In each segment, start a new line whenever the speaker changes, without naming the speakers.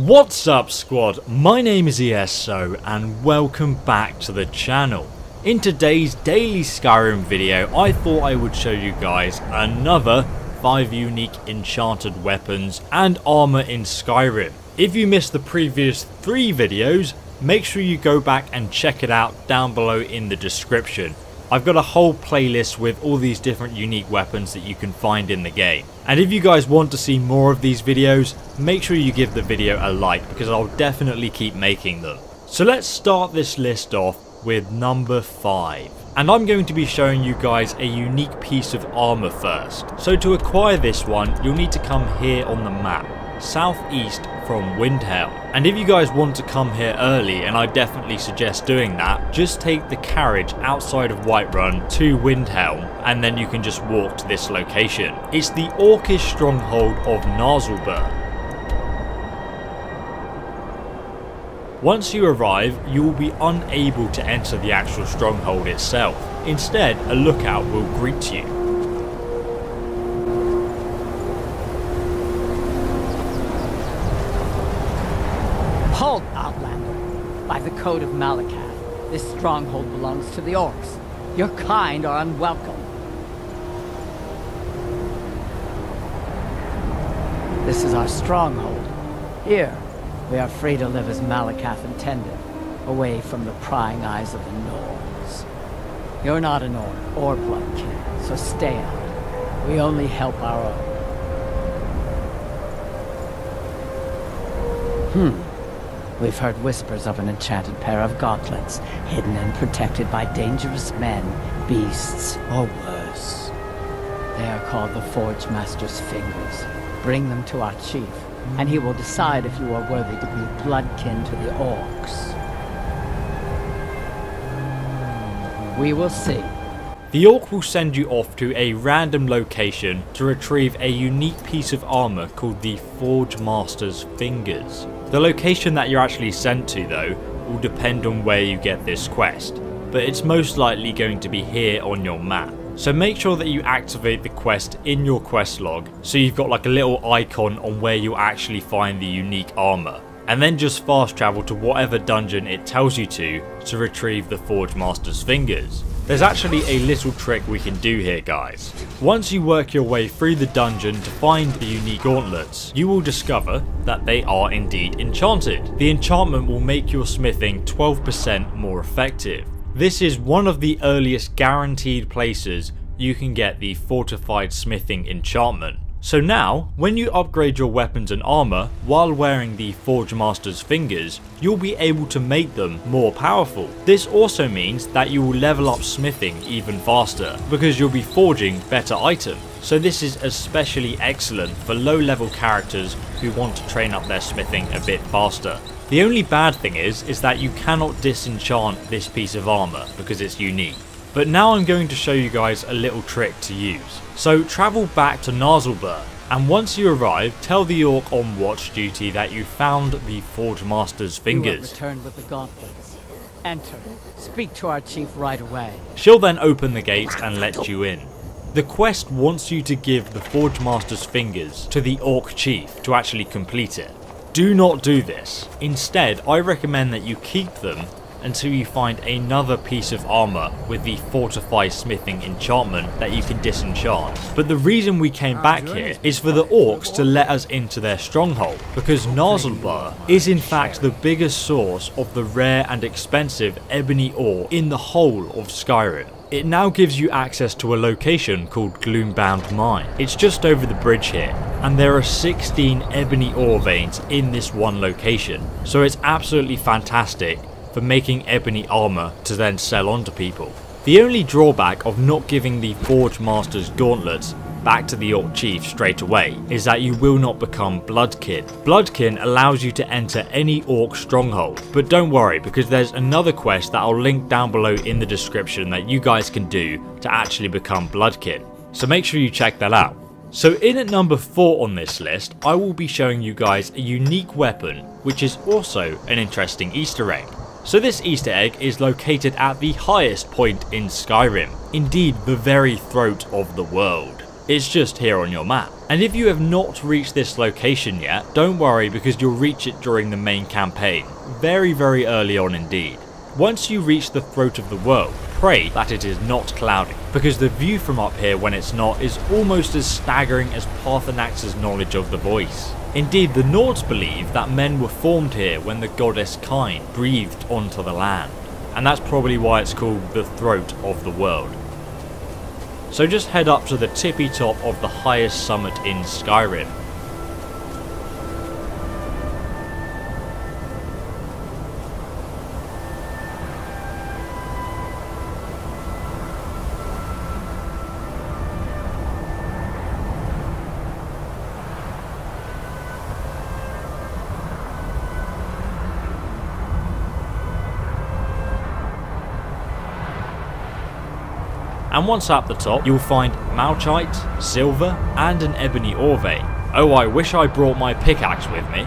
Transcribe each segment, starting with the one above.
What's up squad, my name is ESO and welcome back to the channel. In today's daily Skyrim video I thought I would show you guys another 5 unique enchanted weapons and armor in Skyrim. If you missed the previous 3 videos, make sure you go back and check it out down below in the description. I've got a whole playlist with all these different unique weapons that you can find in the game. And if you guys want to see more of these videos, make sure you give the video a like because I'll definitely keep making them. So let's start this list off with number 5. And I'm going to be showing you guys a unique piece of armor first. So to acquire this one, you'll need to come here on the map, southeast from Windhelm. And if you guys want to come here early, and I definitely suggest doing that, just take the carriage outside of Whiterun to Windhelm and then you can just walk to this location. It's the Orcish stronghold of Narzulbur. Once you arrive, you will be unable to enter the actual stronghold itself. Instead, a lookout will greet you.
Halt, Outlander! By the code of Malakath, this stronghold belongs to the orcs. Your kind are unwelcome. This is our stronghold. Here, we are free to live as Malakath intended, away from the prying eyes of the Norns. You're not an orc or bloodkin, so stay out. We only help our own. We've heard whispers of an enchanted pair of gauntlets, hidden and protected by dangerous men, beasts, or worse. They are called the Forge Master's Fingers. Bring them to our chief, and he will decide if you are worthy to be bloodkin to the orcs. We will see.
The orc will send you off to a random location to retrieve a unique piece of armor called the Forge Master's Fingers. The location that you're actually sent to though will depend on where you get this quest, but it's most likely going to be here on your map. So make sure that you activate the quest in your quest log so you've got like a little icon on where you actually find the unique armor. And then just fast travel to whatever dungeon it tells you to retrieve the Forge Master's Fingers. There's actually a little trick we can do here guys. Once you work your way through the dungeon to find the unique gauntlets, you will discover that they are indeed enchanted. The enchantment will make your smithing 12% more effective. This is one of the earliest guaranteed places you can get the Fortified Smithing enchantment. So now, when you upgrade your weapons and armor while wearing the Forge Master's Fingers, you'll be able to make them more powerful. This also means that you will level up smithing even faster, because you'll be forging better items. So this is especially excellent for low level characters who want to train up their smithing a bit faster. The only bad thing is that you cannot disenchant this piece of armor because it's unique. But now I'm going to show you guys a little trick to use. So travel back to Narzulbur, and once you arrive, tell the orc on watch duty that you found the Forge Master's Fingers.
You will return with the gauntlets. Enter. Speak to our chief right away.
She'll then open the gates and let you in. The quest wants you to give the Forge Master's Fingers to the orc chief to actually complete it. Do not do this. Instead, I recommend that you keep them until you find another piece of armor with the Fortified Smithing enchantment that you can disenchant. But the reason we came back here is for the orcs to let us into their stronghold, because Narzulbur is in fact the biggest source of the rare and expensive ebony ore in the whole of Skyrim. It now gives you access to a location called Gloombound Mine. It's just over the bridge here, and there are 16 ebony ore veins in this one location, so it's absolutely fantastic for making ebony armor to then sell on to people. The only drawback of not giving the Forge Master's gauntlets back to the orc chief straight away is that you will not become bloodkin. Bloodkin allows you to enter any orc stronghold, but don't worry because there's another quest that I'll link down below in the description that you guys can do to actually become bloodkin, so make sure you check that out. So in at number 4 on this list, I will be showing you guys a unique weapon which is also an interesting Easter egg. So this Easter egg is located at the highest point in Skyrim, indeed the very throat of the world. It's just here on your map. And if you have not reached this location yet, don't worry because you'll reach it during the main campaign, very early on indeed. Once you reach the throat of the world, pray that it is not cloudy, because the view from up here when it's not is almost as staggering as Parthenax's knowledge of the voice. Indeed, the Nords believe that men were formed here when the goddess Kine breathed onto the land, and that's probably why it's called the throat of the world. So just head up to the tippy top of the highest summit in Skyrim. And once at the top, you'll find malachite, silver, and an ebony ore vein. Oh, I wish I brought my pickaxe with me.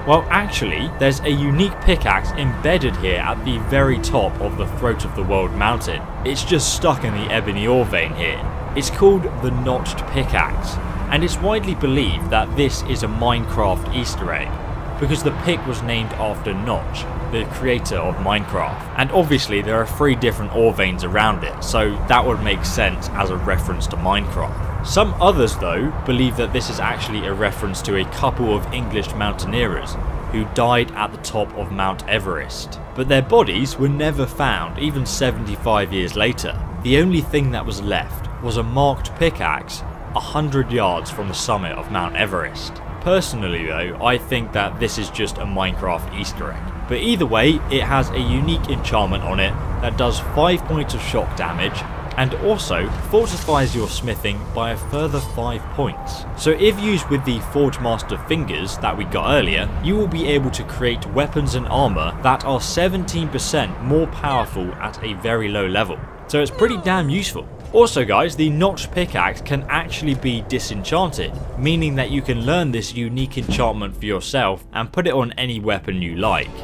Well, actually, there's a unique pickaxe embedded here at the very top of the Throat of the World mountain. It's just stuck in the ebony ore vein here. It's called the Notched Pickaxe, and it's widely believed that this is a Minecraft Easter egg, because the pick was named after Notch, the creator of Minecraft. And obviously there are 3 different ore veins around it, so that would make sense as a reference to Minecraft. Some others though believe that this is actually a reference to a couple of English mountaineers who died at the top of Mount Everest. But their bodies were never found even 75 years later. The only thing that was left was a marked pickaxe 100 yards from the summit of Mount Everest. Personally though, I think that this is just a Minecraft Easter egg. But either way, it has a unique enchantment on it that does 5 points of shock damage and also fortifies your smithing by a further 5 points. So if used with the Forge Master fingers that we got earlier, you will be able to create weapons and armor that are 17% more powerful at a very low level. So it's pretty damn useful. Also guys, the Notched Pickaxe can actually be disenchanted, meaning that you can learn this unique enchantment for yourself and put it on any weapon you like.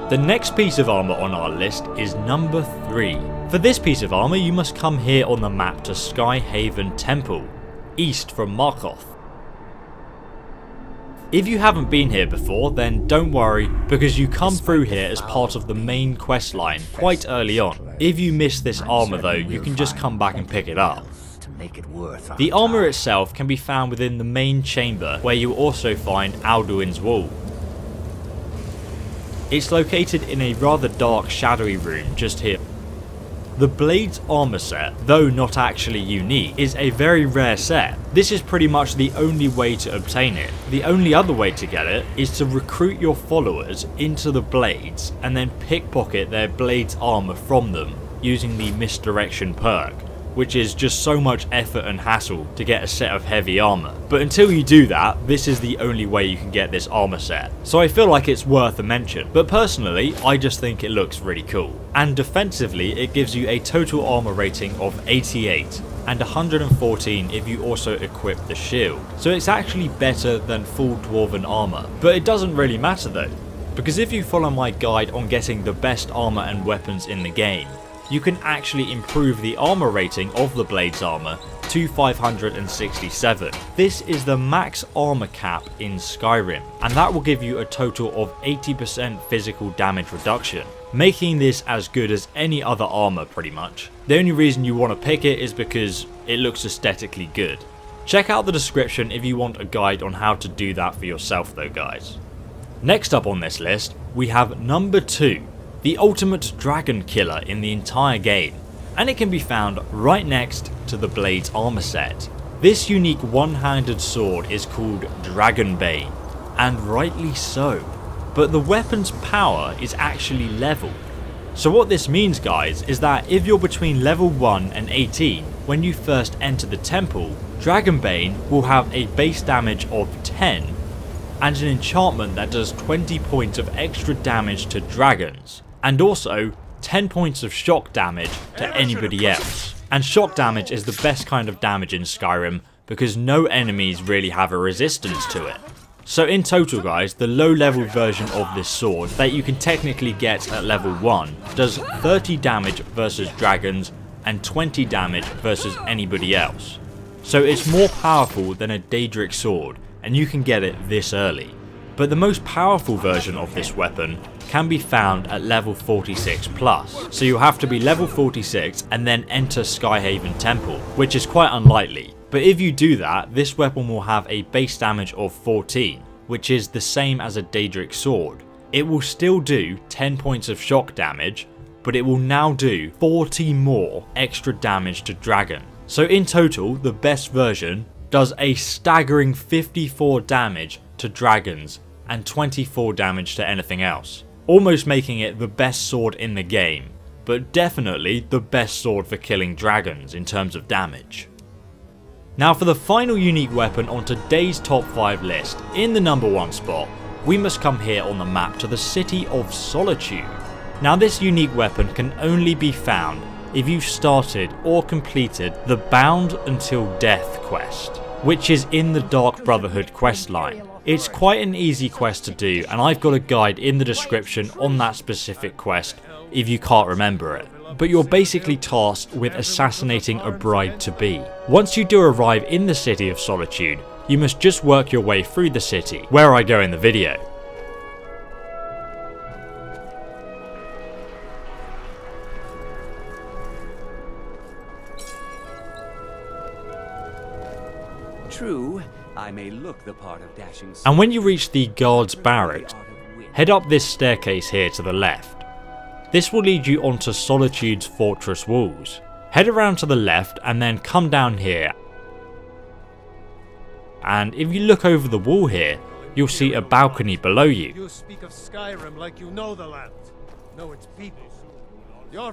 The next piece of armor on our list is number 3. For this piece of armor you must come here on the map to Skyhaven Temple, east from Markoth. If you haven't been here before, then don't worry, because you come through here as part of the main quest line quite early on. If you miss this armor though, you can just come back and pick it up. The armor itself can be found within the main chamber, where you'll also find Alduin's Wall. It's located in a rather dark shadowy room just here. The Blade's armor set, though not actually unique, is a very rare set. This is pretty much the only way to obtain it. The only other way to get it is to recruit your followers into the Blades and then pickpocket their Blade's armor from them using the misdirection perk, which is just so much effort and hassle to get a set of heavy armor. But until you do that, this is the only way you can get this armor set. So I feel like it's worth a mention, but personally I just think it looks really cool. And defensively it gives you a total armor rating of 88 and 114 if you also equip the shield. So it's actually better than full dwarven armor. But it doesn't really matter though, because if you follow my guide on getting the best armor and weapons in the game, you can actually improve the armor rating of the Blade's armor to 567. This is the max armor cap in Skyrim, and that will give you a total of 80% physical damage reduction, making this as good as any other armor pretty much. The only reason you want to pick it is because it looks aesthetically good. Check out the description if you want a guide on how to do that for yourself though guys. Next up on this list, we have number 2. The ultimate dragon killer in the entire game, and it can be found right next to the Blade's armor set. This unique one-handed sword is called Dragon Bane, and rightly so, but the weapon's power is actually leveled. So what this means guys is that if you're between level 1 and 18 when you first enter the temple, Dragon Bane will have a base damage of 10 and an enchantment that does 20 points of extra damage to dragons, and also 10 points of shock damage to anybody else. And shock damage is the best kind of damage in Skyrim because no enemies really have a resistance to it. So in total guys, the low level version of this sword that you can technically get at level 1 does 30 damage versus dragons and 20 damage versus anybody else. so it's more powerful than a Daedric sword, and you can get it this early. But the most powerful version of this weapon can be found at level 46 plus, so you'll have to be level 46 and then enter Skyhaven Temple, which is quite unlikely. But if you do that, this weapon will have a base damage of 14, which is the same as a Daedric sword. It will still do 10 points of shock damage, but it will now do 40 more extra damage to dragon. So in total, the best version does a staggering 54 damage to dragons and 24 damage to anything else, almost making it the best sword in the game, but definitely the best sword for killing dragons in terms of damage. Now for the final unique weapon on today's top 5 list, in the number 1 spot, we must come here on the map to the City of Solitude. Now this unique weapon can only be found if you started or completed the Bound Until Death quest, which is in the Dark Brotherhood questline. It's quite an easy quest to do, and I've got a guide in the description on that specific quest if you can't remember it. But you're basically tasked with assassinating a bride-to-be. Once you do arrive in the City of Solitude, you must just work your way through the city, where I go in the video.
True, I may look the part of dashing.
And when you reach the guards barracks, head up this staircase here to the left. This will lead you onto Solitude's fortress walls. Head around to the left and then come down here. And if you look over the wall here, you'll see a balcony below you.
You speak of Skyrim like you know the land. Know its people.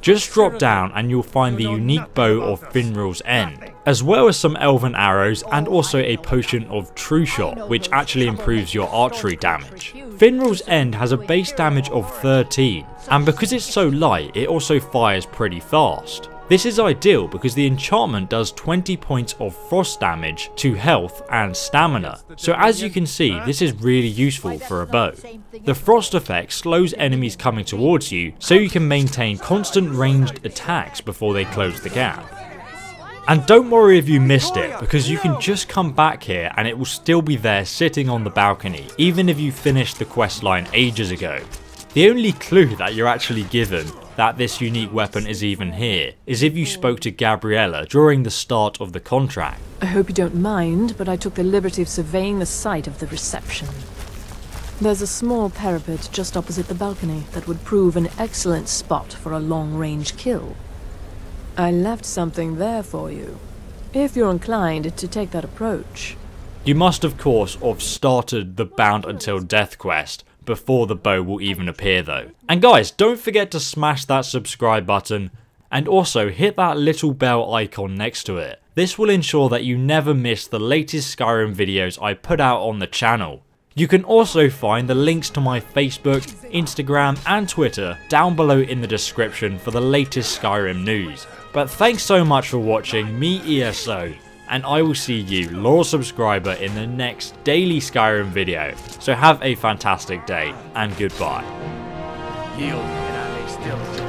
Just drop down and you'll find the unique bow of Finral's End, as well as some elven arrows and also a potion of True Shot, which actually improves your archery damage. Finral's End has a base damage of 13, and because it's so light, it also fires pretty fast. This is ideal because the enchantment does 20 points of frost damage to health and stamina, so as you can see, this is really useful for a bow. The frost effect slows enemies coming towards you, so you can maintain constant ranged attacks before they close the gap. And don't worry if you missed it, because you can just come back here and it will still be there sitting on the balcony, even if you finished the questline ages ago. The only clue that you're actually given that this unique weapon is even here is if you spoke to Gabriella during the start of the contract.
I hope you don't mind, but I took the liberty of surveying the site of the reception. There's a small parapet just opposite the balcony that would prove an excellent spot for a long-range kill. I left something there for you, if you're inclined to take that approach.
You must of course have started the Bound Until Death quest before the bow will even appear though. And guys, don't forget to smash that subscribe button and also hit that little bell icon next to it. This will ensure that you never miss the latest Skyrim videos I put out on the channel. You can also find the links to my Facebook, Instagram and Twitter down below in the description for the latest Skyrim news. But thanks so much for watching me ESO, and I will see you, loyal subscriber, in the next daily Skyrim video. So have a fantastic day, and goodbye.
Yield, and I may still